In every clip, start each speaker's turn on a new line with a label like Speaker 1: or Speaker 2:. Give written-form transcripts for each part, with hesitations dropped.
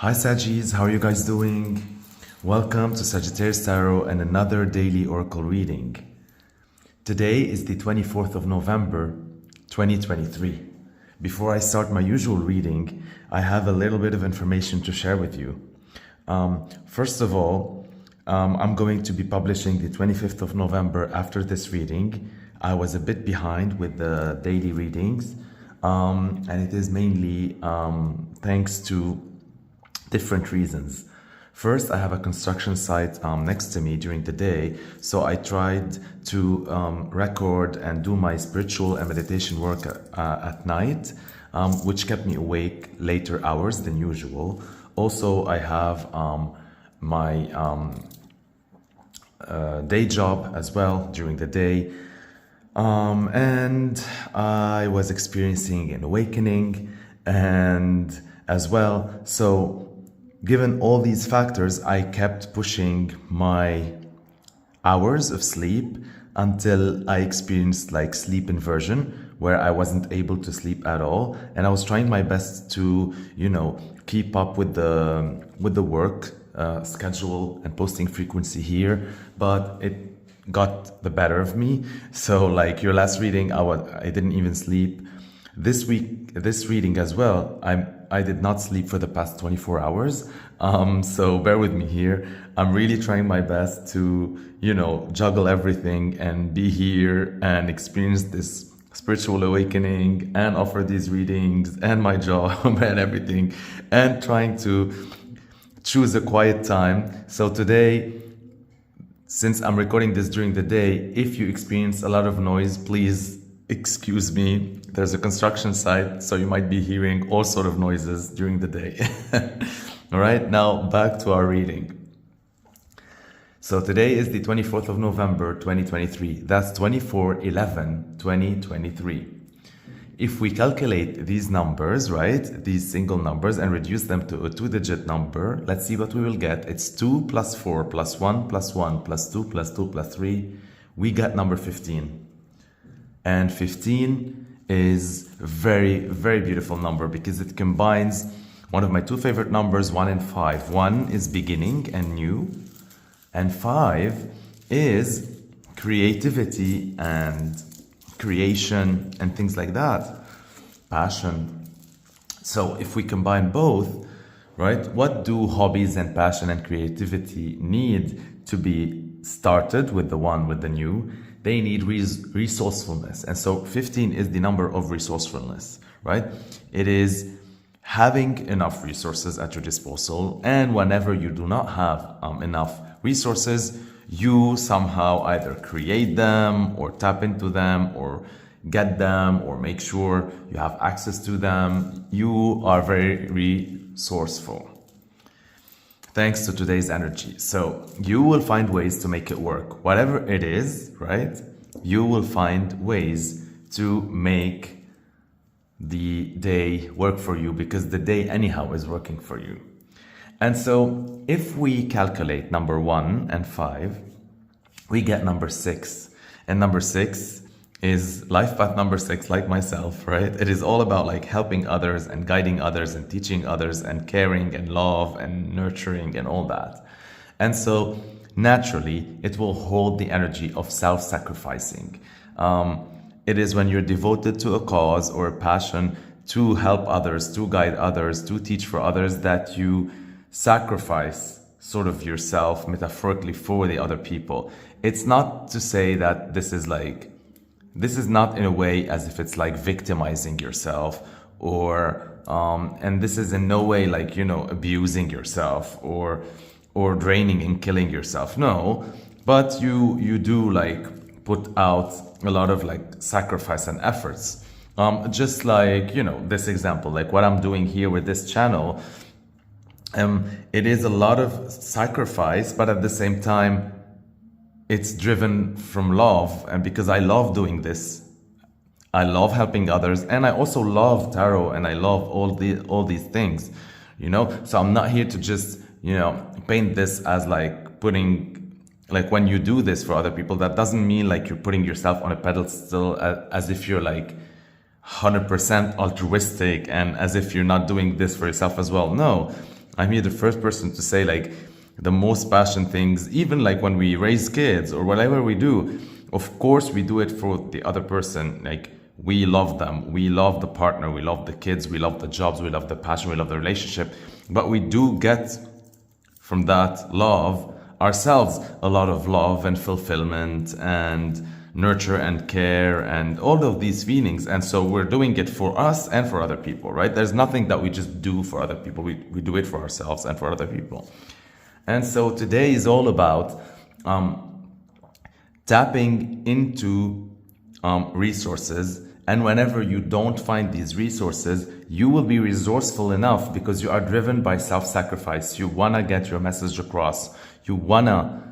Speaker 1: Hi Saggies, how are you guys doing? Welcome to Sagittarius Tarot and another daily oracle reading. Today is the 24th of November, 2023. Before I start my usual reading, I have a little bit of information to share with you. First of all, I'm going to be publishing the 25th of November after this reading. I was a bit behind with the daily readings, and it is mainly thanks to different reasons. First, I have a construction site next to me during the day, so I tried to record and do my spiritual and meditation work at night, which kept me awake later hours than usual. Also, I have my day job as well during the day, and I was experiencing an awakening and as well. So given all these factors, I kept pushing my hours of sleep until I experienced like sleep inversion, where I wasn't able to sleep at all. And I was trying my best to, keep up with the work schedule and posting frequency here, but it got the better of me. So like your last reading, I didn't even sleep. This reading as well, I did not sleep for the past 24 hours. So bear with me here. I'm really trying my best to, juggle everything and be here and experience this spiritual awakening and offer these readings and my job and everything, and trying to choose a quiet time. So today, since I'm recording this during the day, if you experience a lot of noise, please excuse me. There's a construction site, so you might be hearing all sort of noises during the day. All right, now back to our reading. So today is the 24th of November, 2023. That's 24/11/2023. If we calculate these numbers, right, these single numbers, and reduce them to a two-digit number, let's see what we will get. It's 2 plus 4 plus 1 plus 1 plus 2 plus 2 plus 3. We get number 15. And 15 is a very, very beautiful number because it combines one of my two favorite numbers, 1 and 5. 1 is beginning and new, and 5 is creativity and creation and things like that, passion. So if we combine both, right, what do hobbies and passion and creativity need to be started with the one with the new? They need resourcefulness. And so 15 is the number of resourcefulness, right? It is having enough resources at your disposal. And whenever you do not have enough resources, you somehow either create them or tap into them or get them or make sure you have access to them. You are very resourceful, thanks to today's energy. So you will find ways to make it work. Whatever it is, right? You will find ways to make the day work for you because the day anyhow is working for you. And so if we calculate number 1 and 5, we get number 6. And number 6 is life path number 6, like myself, right? It is all about like helping others and guiding others and teaching others and caring and love and nurturing and all that. And so naturally, it will hold the energy of self-sacrificing. It is when you're devoted to a cause or a passion to help others, to guide others, to teach for others, that you sacrifice sort of yourself metaphorically for the other people. It's not to say that this is not in a way as if it's like victimizing yourself or and this is in no way like abusing yourself or draining and killing yourself. No, but you do like put out a lot of like sacrifice and efforts, just like this example, like what I'm doing here with this channel. It is a lot of sacrifice, but at the same time it's driven from love. And because I love doing this, I love helping others, and I also love tarot, and I love all these things, so I'm not here to just paint this as like putting, like when you do this for other people, that doesn't mean like you're putting yourself on a pedestal as if you're like 100% altruistic and as if you're not doing this for yourself as well. No, I'm here the first person to say like the most passion things, even like when we raise kids or whatever we do, of course we do it for the other person. Like we love them, we love the partner, we love the kids, we love the jobs, we love the passion, we love the relationship, but we do get from that love ourselves a lot of love and fulfillment and nurture and care and all of these feelings. And so we're doing it for us and for other people, right? There's nothing that we just do for other people. We do it for ourselves and for other people. And so today is all about tapping into resources. And whenever you don't find these resources, you will be resourceful enough because you are driven by self-sacrifice. You want to get your message across. You want to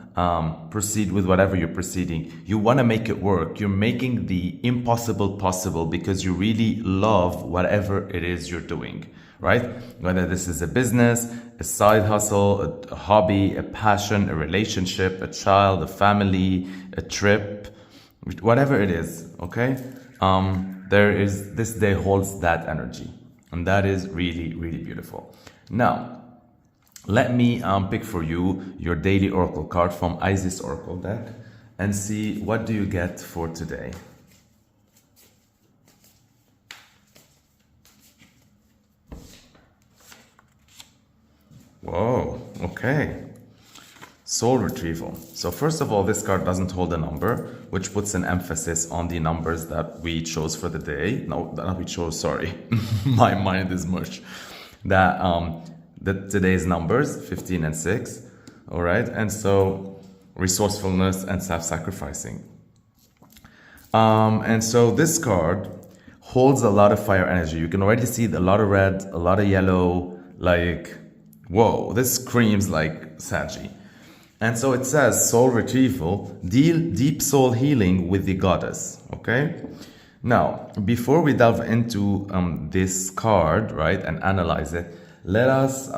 Speaker 1: proceed with whatever you're proceeding. You want to make it work. You're making the impossible possible because you really love whatever it is you're doing, right? Whether this is a business, a side hustle, a hobby, a passion, a relationship, a child, a family, a trip, whatever it is, okay? This day holds that energy, and that is really, really beautiful. Now, let me pick for you your daily oracle card from Isis Oracle deck and see what do you get for today. Whoa, okay. Soul retrieval. So first of all, this card doesn't hold a number, which puts an emphasis on the numbers that we chose for the day. No, that we chose, sorry. My mind is mush. That today's numbers, 15 and 6. All right. And so resourcefulness and self-sacrificing. And so this card holds a lot of fire energy. You can already see a lot of red, a lot of yellow, like, whoa, this screams like Saggy. And so it says soul retrieval, deep soul healing with the goddess, okay? Now, before we delve into this card, right, and analyze it, let us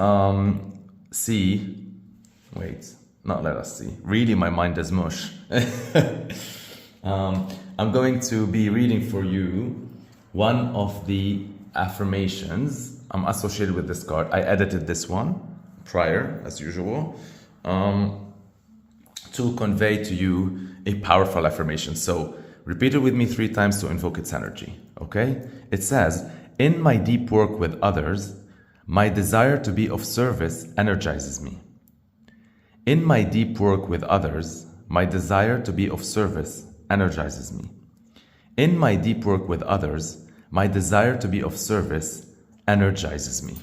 Speaker 1: see, wait, not let us see, really my mind is mush. I'm going to be reading for you one of the affirmations associated with this card. I edited this one prior, as usual, to convey to you a powerful affirmation. So repeat it with me 3 times to invoke its energy, okay? It says, in my deep work with others, my desire to be of service energizes me. In my deep work with others, my desire to be of service energizes me. In my deep work with others, my desire to be of service energizes me.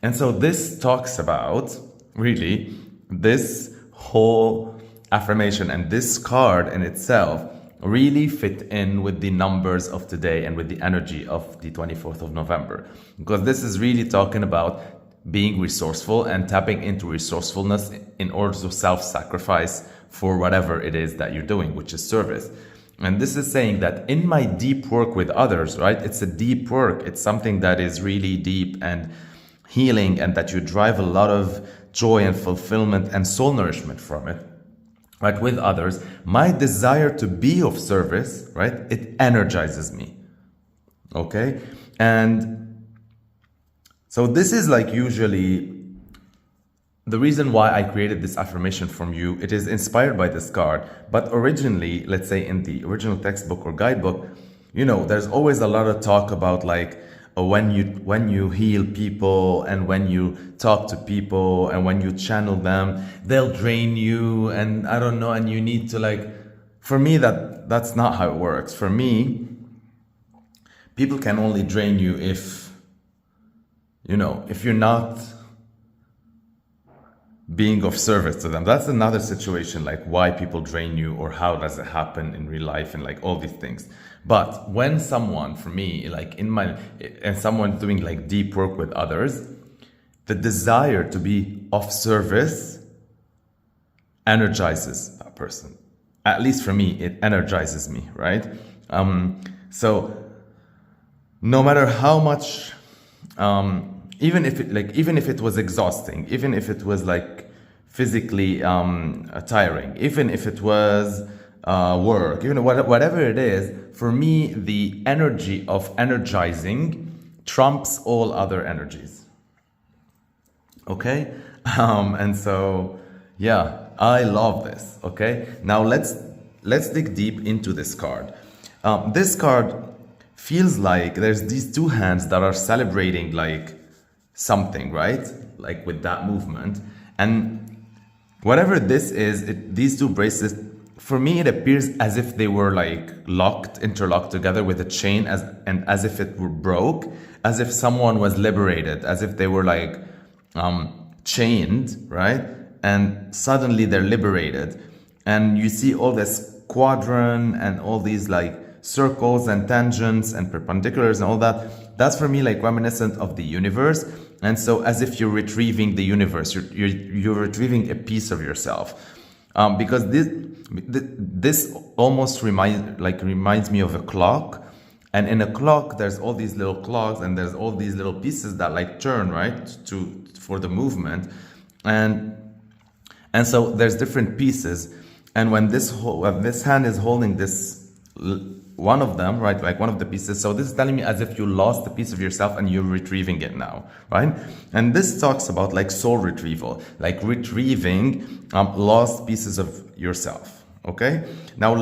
Speaker 1: And so this talks about, really, this whole affirmation and this card in itself really fit in with the numbers of today and with the energy of the 24th of November. Because this is really talking about being resourceful and tapping into resourcefulness in order to self-sacrifice for whatever it is that you're doing, which is service. And this is saying that in my deep work with others, right? It's a deep work. It's something that is really deep and healing, and that you drive a lot of joy and fulfillment and soul nourishment from it, right? With others, my desire to be of service, right? It energizes me. Okay. And so this is like usually the reason why I created this affirmation from you. It is inspired by this card, but originally, let's say in the original textbook or guidebook, you know, there's always a lot of talk about like when you heal people and when you talk to people and when you channel them, they'll drain you, and I don't know, and you need to like, for me, that's not how it works. For me, people can only drain you if, you know, if you're not being of service to them. That's another situation, like why people drain you or how does it happen in real life and like all these things. But when someone, for me, like and someone doing like deep work with others, the desire to be of service energizes that person. At least for me, it energizes me, right? So no matter how much, even if it was exhausting, even if it was like physically tiring, even if it was work, even whatever it is, for me, the energy of energizing trumps all other energies. Okay. And so, yeah, I love this. Okay. Now let's dig deep into this card. This card feels like there's these two hands that are celebrating like something, right? Like with that movement. And whatever this is, these two bracelets, for me, it appears as if they were like interlocked together with a chain, and as if it were broke, as if someone was liberated, as if they were like chained, right? And suddenly they're liberated. And you see all this quadrant and all these like circles and tangents and perpendiculars and all that. That's for me like reminiscent of the universe. And so as if you're retrieving the universe, you're retrieving a piece of yourself. Because this almost reminds me of a clock. And in a clock, there's all these little clocks and there's all these little pieces that like turn, right, for the movement. And so there's different pieces. And when this hand is holding this, one of them, right, like one of the pieces, so this is telling me as if you lost a piece of yourself and you're retrieving it now, right? And this talks about like soul retrieval, like retrieving lost pieces of yourself, okay? Now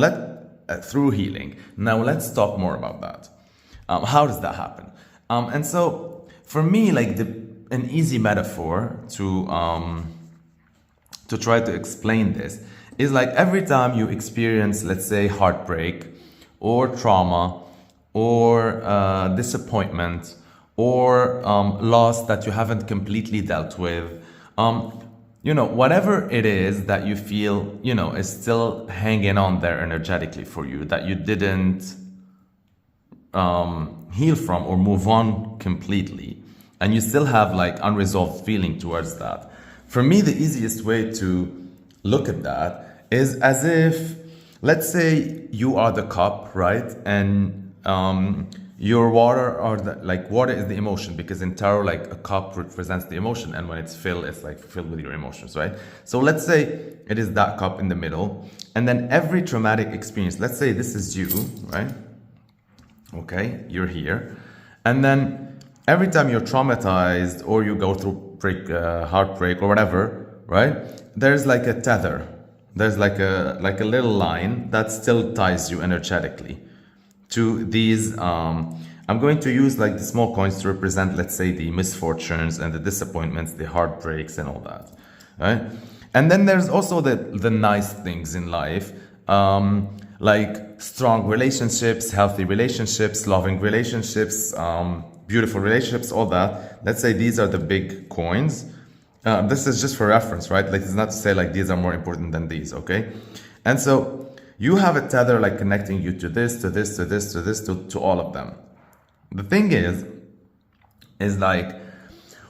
Speaker 1: through healing. Now let's talk more about that. How does that happen? And so for me, like an easy metaphor to try to explain this is like every time you experience, let's say, heartbreak or trauma or disappointment or loss that you haven't completely dealt with, whatever it is that you feel, is still hanging on there energetically for you, that you didn't heal from or move on completely, and you still have like unresolved feeling towards that. For me, the easiest way to look at that is as if, let's say you are the cup, right? And your water, water is the emotion, because in tarot, like a cup represents the emotion, and when it's filled, it's like filled with your emotions, right? So let's say it is that cup in the middle, and then every traumatic experience, let's say this is you, right? Okay, you're here, and then every time you're traumatized or you go through heartbreak or whatever, right? There's like a tether. There's like a little line that still ties you energetically to these. I'm going to use like the small coins to represent, let's say, the misfortunes and the disappointments, the heartbreaks and all that, right? And then there's also the nice things in life, like strong relationships, healthy relationships, loving relationships, beautiful relationships, all that. Let's say these are the big coins. This is just for reference, right? Like, it's not to say like these are more important than these, okay? And so you have a tether like connecting you to this, to this, to this, to this, to all of them. The thing is like,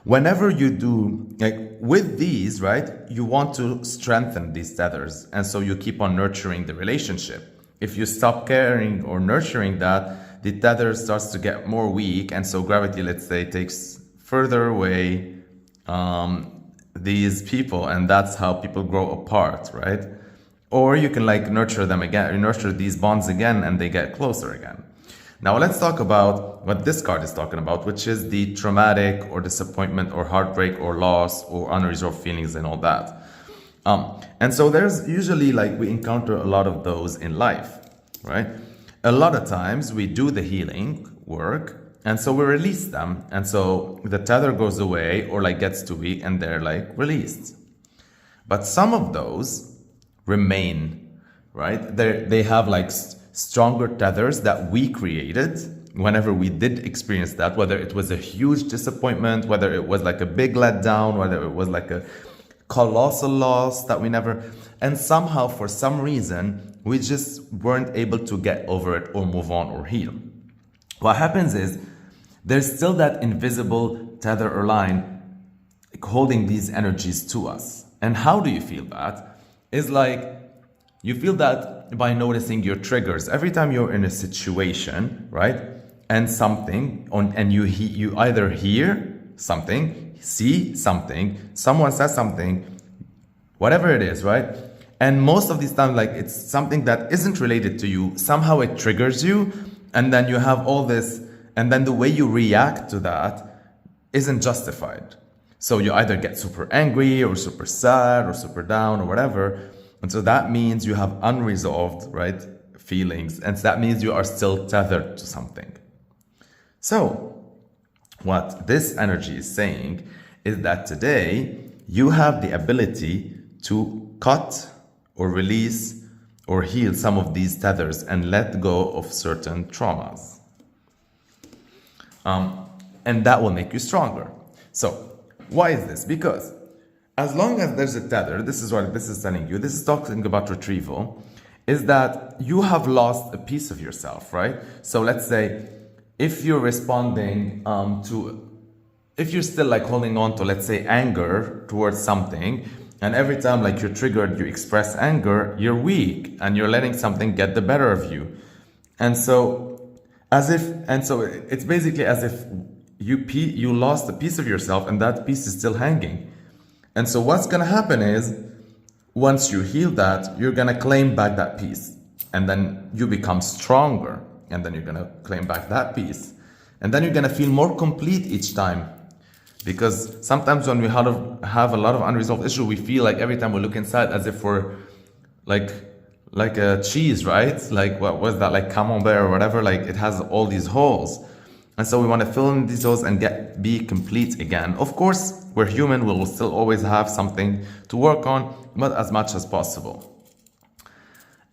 Speaker 1: whenever you do, like with these, right, you want to strengthen these tethers. And so you keep on nurturing the relationship. If you stop caring or nurturing that, the tether starts to get more weak. And so gravity, let's say, takes further away these people, and that's how people grow apart, right? Or you can like nurture them again, nurture these bonds again, and they get closer again. Now let's talk about what this card is talking about, which is the traumatic or disappointment or heartbreak or loss or unresolved feelings and all that. And so there's usually like we encounter a lot of those in life, right? A lot of times we do the healing work, and so we release them. And so the tether goes away or like gets too weak and they're like released. But some of those remain, right? They have like stronger tethers that we created whenever we did experience that, whether it was a huge disappointment, whether it was like a big letdown, whether it was like a colossal loss that we never, and somehow for some reason, we just weren't able to get over it or move on or heal. What happens is, there's still that invisible tether or line holding these energies to us. And how do you feel that? It's like you feel that by noticing your triggers. Every time you're in a situation, right? And something, and you either hear something, see something, someone says something, whatever it is, right? And most of these times, like it's something that isn't related to you. Somehow it triggers you, and then you have all this. And then the way you react to that isn't justified. So you either get super angry or super sad or super down or whatever. And so that means you have unresolved, right, feelings. And so that means you are still tethered to something. So what this energy is saying is that today you have the ability to cut or release or heal some of these tethers and let go of certain traumas. And that will make you stronger. So why is this? Because as long as there's a tether, this is what this is telling you, this is talking about retrieval, is that you have lost a piece of yourself, right? So let's say if you're responding if you're still like holding on to, let's say, anger towards something, and every time like you're triggered, you express anger, you're weak and you're letting something get the better of you. And so it's basically as if you lost a piece of yourself and that piece is still hanging. And so what's going to happen is once you heal that, you're going to claim back that piece, and then you become stronger, and then you're going to claim back that piece, and then you're going to feel more complete each time. Because sometimes when we have a lot of unresolved issues, we feel like every time we look inside as if we're like a cheese, right? Like what was that, like camembert or whatever, like it has all these holes. And so we want to fill in these holes and be complete again. Of course, we're human, we will still always have something to work on, but as much as possible.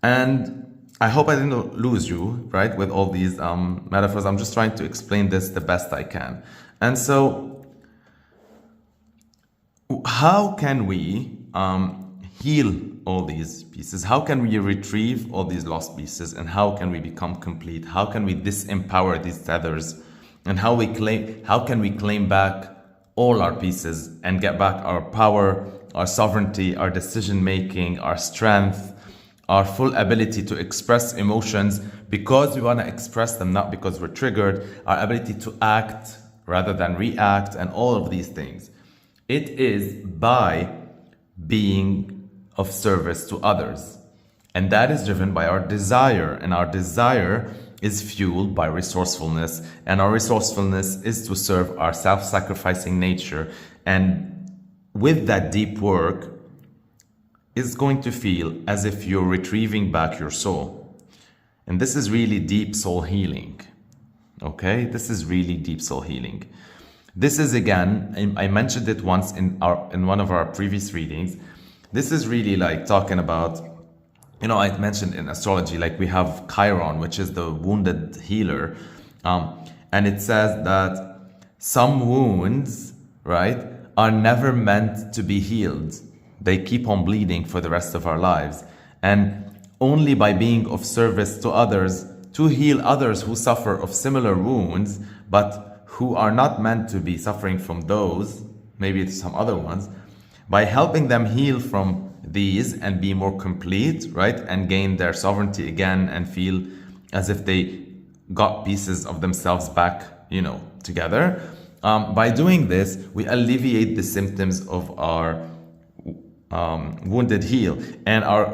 Speaker 1: And I hope I didn't lose you, right, with all these metaphors. I'm just trying to explain this the best I can. And so how can we heal all these pieces? How can we retrieve all these lost pieces? And how can we become complete? How can we disempower these tethers? And how can we claim back all our pieces and get back our power, our sovereignty, our decision making, our strength, our full ability to express emotions because we want to express them, not because we're triggered, our ability to act rather than react, and all of these things. It is by being of service to others. And that is driven by our desire. And our desire is fueled by resourcefulness. And our resourcefulness is to serve our self-sacrificing nature. And with that deep work, it's going to feel as if you're retrieving back your soul. And this is really deep soul healing. Okay? This is really deep soul healing. This is, again, I mentioned it once in one of our previous readings. This is really like talking about, I mentioned in astrology, like we have Chiron, which is the wounded healer. And it says that some wounds, right, are never meant to be healed. They keep on bleeding for the rest of our lives. And only by being of service to others, to heal others who suffer of similar wounds, but who are not meant to be suffering from those, maybe it's some other ones, by helping them heal from these and be more complete, right? And gain their sovereignty again and feel as if they got pieces of themselves back, together. By doing this, we alleviate the symptoms of our wounded heal and our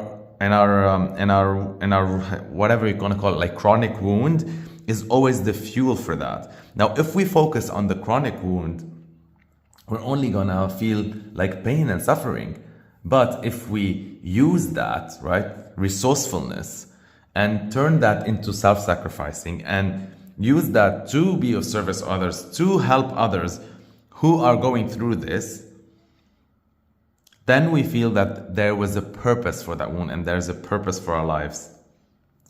Speaker 1: whatever you're gonna call it, like chronic wound, is always the fuel for that. Now, if we focus on the chronic wound, we're only gonna feel like pain and suffering. But if we use that, right, resourcefulness, and turn that into self-sacrificing and use that to be of service to others, to help others who are going through this, then we feel that there was a purpose for that wound and there's a purpose for our lives.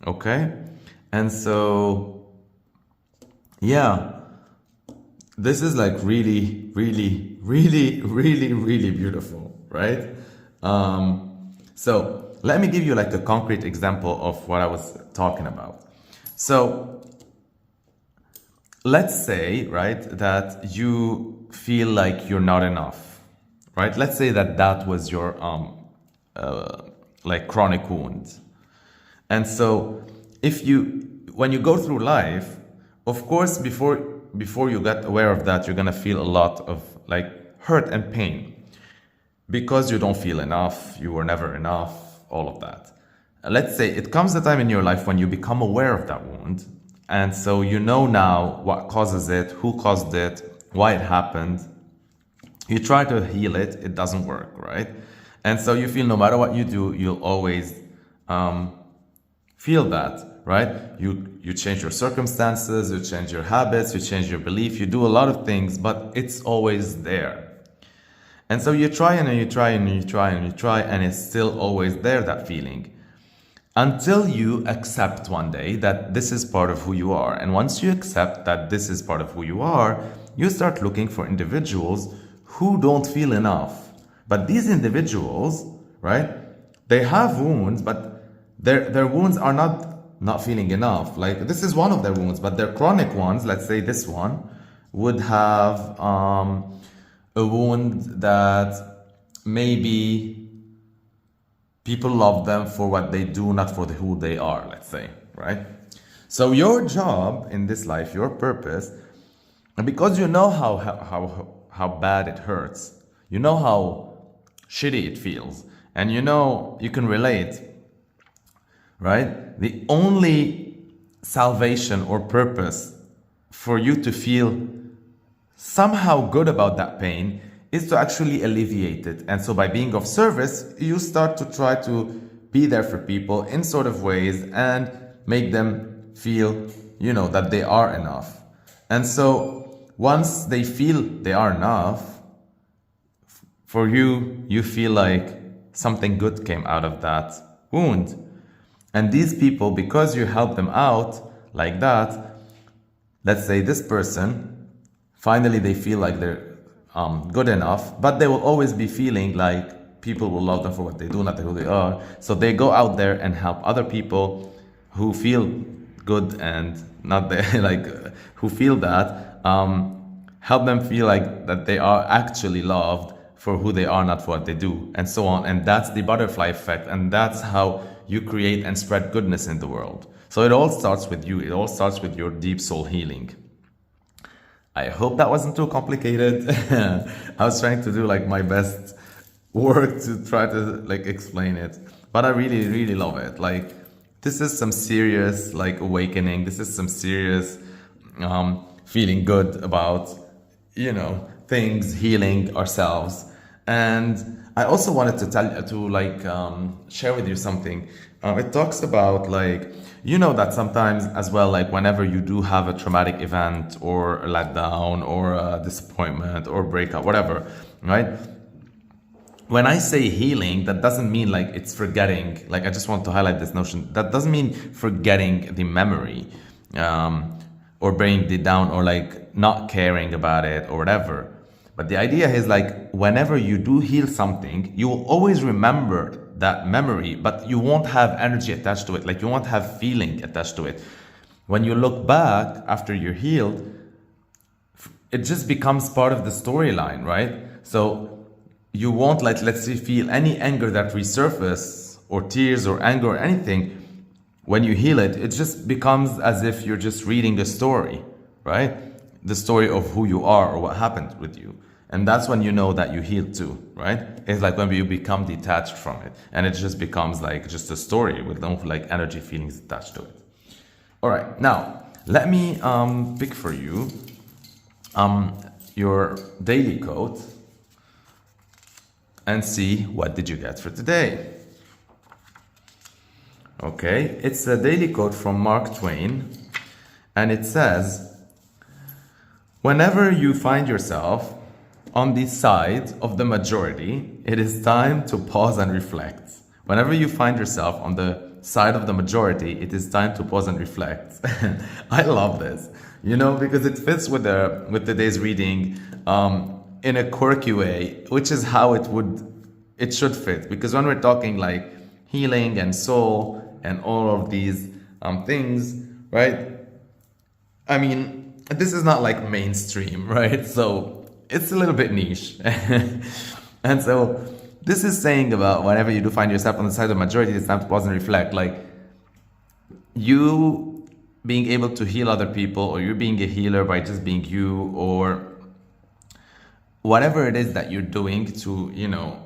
Speaker 1: Okay? And so, yeah, this is like really, really, really, really, really beautiful, right? So let me give you like a concrete example of what I was talking about. So let's say, right, that you feel like you're not enough, right? Let's say that was your like chronic wound. And so when you go through life, of course, before you get aware of that, you're gonna feel a lot of like hurt and pain because you don't feel enough, you were never enough, all of that. Let's say it comes a time in your life when you become aware of that wound, and so you know now what causes it, who caused it, why it happened, You try to heal it, it doesn't work, right? And so you feel no matter what you do, you'll always feel that, right? You change your circumstances, you change your habits, you change your belief, you do a lot of things, but it's always there. And so you try and you try and you try and you try, and it's still always there, that feeling. Until you accept one day that this is part of who you are. And once you accept that this is part of who you are, you start looking for individuals who don't feel enough. But these individuals, right, they have wounds, but their wounds are not feeling enough. Like, this is one of their wounds, but their chronic ones, let's say this one, would have a wound that maybe people love them for what they do, not for who they are, let's say, right? So your job in this life, your purpose, and because you know how bad it hurts, you know how shitty it feels, and you know you can relate, right? The only salvation or purpose for you to feel somehow good about that pain is to actually alleviate it. And so by being of service, you start to try to be there for people in sort of ways and make them feel, you know, that they are enough. And so once they feel they are enough, for you, you feel like something good came out of that wound. And these people, because you help them out like that, let's say this person, finally they feel like they're good enough, but they will always be feeling like people will love them for what they do, not who they are. So they go out there and help other people who feel good and not there, like who feel that, help them feel like that they are actually loved for who they are, not for what they do, and so on. And that's the butterfly effect, and that's how you create and spread goodness in the world. So it all starts with you. It all starts with your deep soul healing. I hope that wasn't too complicated. I was trying to do like my best work to try to like explain it, but I really, really love it. Like, this is some serious like awakening. This is some serious feeling good about, you know, things, healing ourselves. And I also wanted to share with you something. It talks about, like, you know, that sometimes as well, like whenever you do have a traumatic event or a letdown or a disappointment or breakup, whatever, right? When I say healing, that doesn't mean like it's forgetting. Like, I just want to highlight this notion. That doesn't mean forgetting the memory or bringing it down or like not caring about it or whatever. But the idea is like, whenever you do heal something, you will always remember that memory, but you won't have energy attached to it. Like, you won't have feeling attached to it. When you look back after you're healed, it just becomes part of the storyline, right? So you won't, like, let's say, feel any anger that resurface or tears or anger or anything. When you heal it, it just becomes as if you're just reading a story, right? The story of who you are or what happened with you. And that's when you know that you healed too, right? It's like when you become detached from it, and it just becomes like just a story with no like energy feelings attached to it. All right, now let me pick for you your daily code and see what did you get for today. Okay, it's a daily quote from Mark Twain, and it says, whenever you find yourself on the side of the majority, it is time to pause and reflect. Whenever you find yourself on the side of the majority, it is time to pause and reflect. I love this, you know, because it fits with today's reading in a quirky way, which is how it should fit. Because when we're talking like healing and soul and all of these things, right? I mean, this is not like mainstream, right? So it's a little bit niche. And so this is saying about whenever you do find yourself on the side of the majority, it's time to pause and reflect. Like, you being able to heal other people, or you being a healer by just being you, or whatever it is that you're doing to, you know,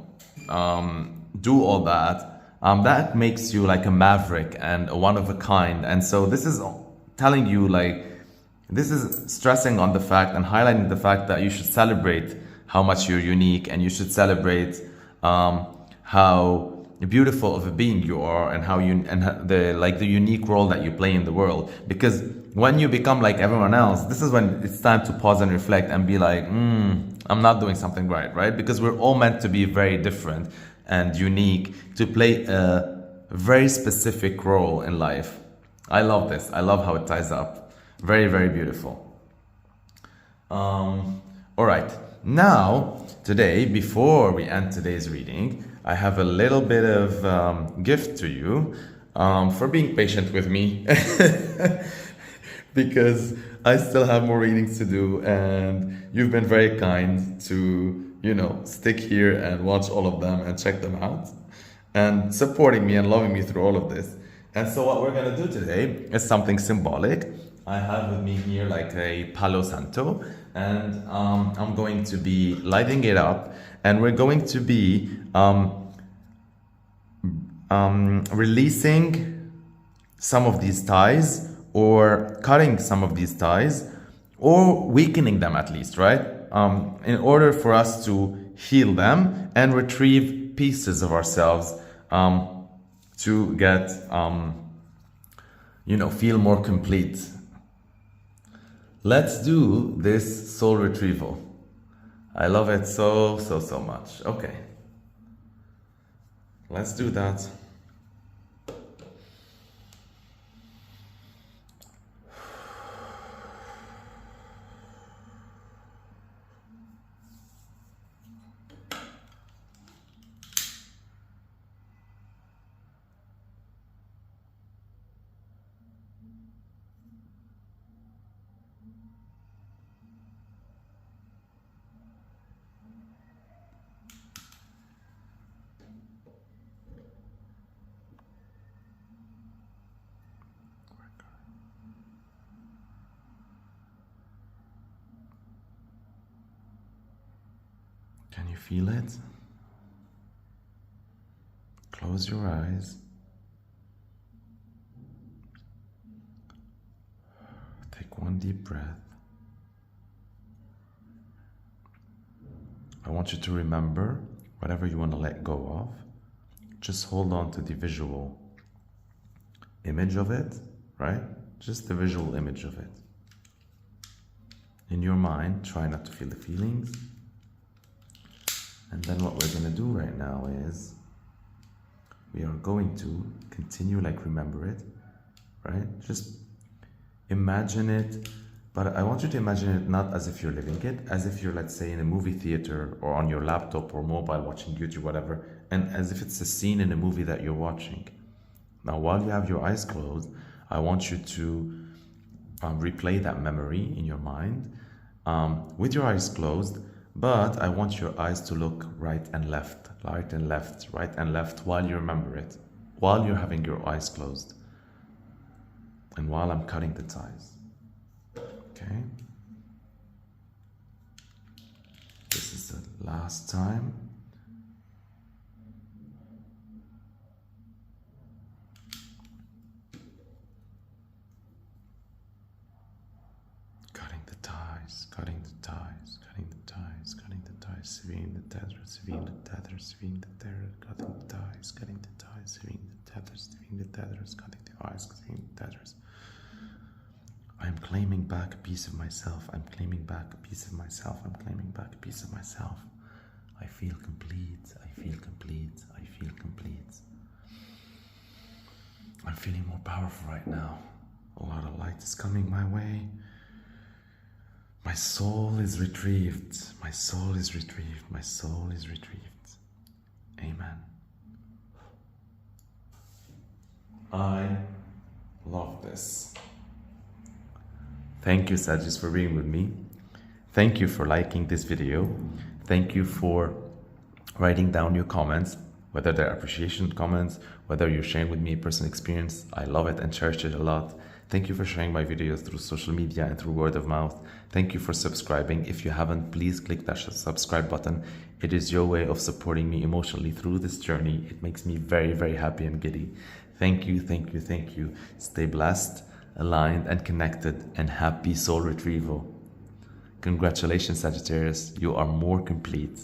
Speaker 1: do all that, that makes you like a maverick and a one of a kind. And so this is telling you, like, this is stressing on the fact and highlighting the fact that you should celebrate how much you're unique, and you should celebrate how beautiful of a being you are, and how you the unique role that you play in the world. Because when you become like everyone else, this is when it's time to pause and reflect and be like, I'm not doing something right? Because we're all meant to be very different and unique, to play a very specific role in life. I love this. I love how it ties up. Very, very beautiful. All right. Now, today, before we end today's reading, I have a little bit of gift to you for being patient with me. Because I still have more readings to do, and you've been very kind to, stick here and watch all of them and check them out, and supporting me and loving me through all of this. And so what we're gonna do today is something symbolic. I have with me here like a Palo Santo, and I'm going to be lighting it up, and we're going to be releasing some of these ties, or cutting some of these ties, or weakening them at least, right? In order for us to heal them and retrieve pieces of ourselves to get, feel more complete. Let's do this soul retrieval. I love it so much. Okay. Let's do that. Can you feel it? Close your eyes. Take one deep breath. I want you to remember whatever you want to let go of. Just hold on to the visual image of it, right? Just the visual image of it. In your mind, try not to feel the feelings. And then what we're going to do right now is we are going to continue like remember it, right? Just imagine it, but I want you to imagine it not as if you're living it, as if you're, let's say, in a movie theater or on your laptop or mobile watching YouTube, whatever, and as if it's a scene in a movie that you're watching. Now, while you have your eyes closed, I want you to replay that memory in your mind with your eyes closed. But I want your eyes to look right and left, right and left, right and left while you remember it, while you're having your eyes closed, and while I'm cutting the ties. Okay? This is the last time. Cutting the ties, cutting the ties, cutting the ties, cutting the ties, severing the tether, severing the tether, severing the tether, cutting the ties, cutting the ties, severing the tethers, severing the tethers, cutting the eyes, severing the tethers. I am claiming back a piece of myself. I'm claiming back a piece of myself. I'm claiming back a piece of myself. I feel complete. I feel complete. I feel complete. I'm feeling more powerful right now. A lot of light is coming my way. My soul is retrieved. My soul is retrieved. My soul is retrieved. Amen. I love this. Thank you, Sagittarius, for being with me. Thank you for liking this video. Thank you for writing down your comments, whether they're appreciation comments, whether you're sharing with me a personal experience. I love it and cherish it a lot. Thank you for sharing my videos through social media and through word of mouth. Thank you for subscribing. If you haven't, please click that subscribe button. It is your way of supporting me emotionally through this journey. It makes me very, very happy and giddy. Thank you, thank you, thank you. Stay blessed, aligned and connected, and happy soul retrieval. Congratulations, Sagittarius. You are more complete.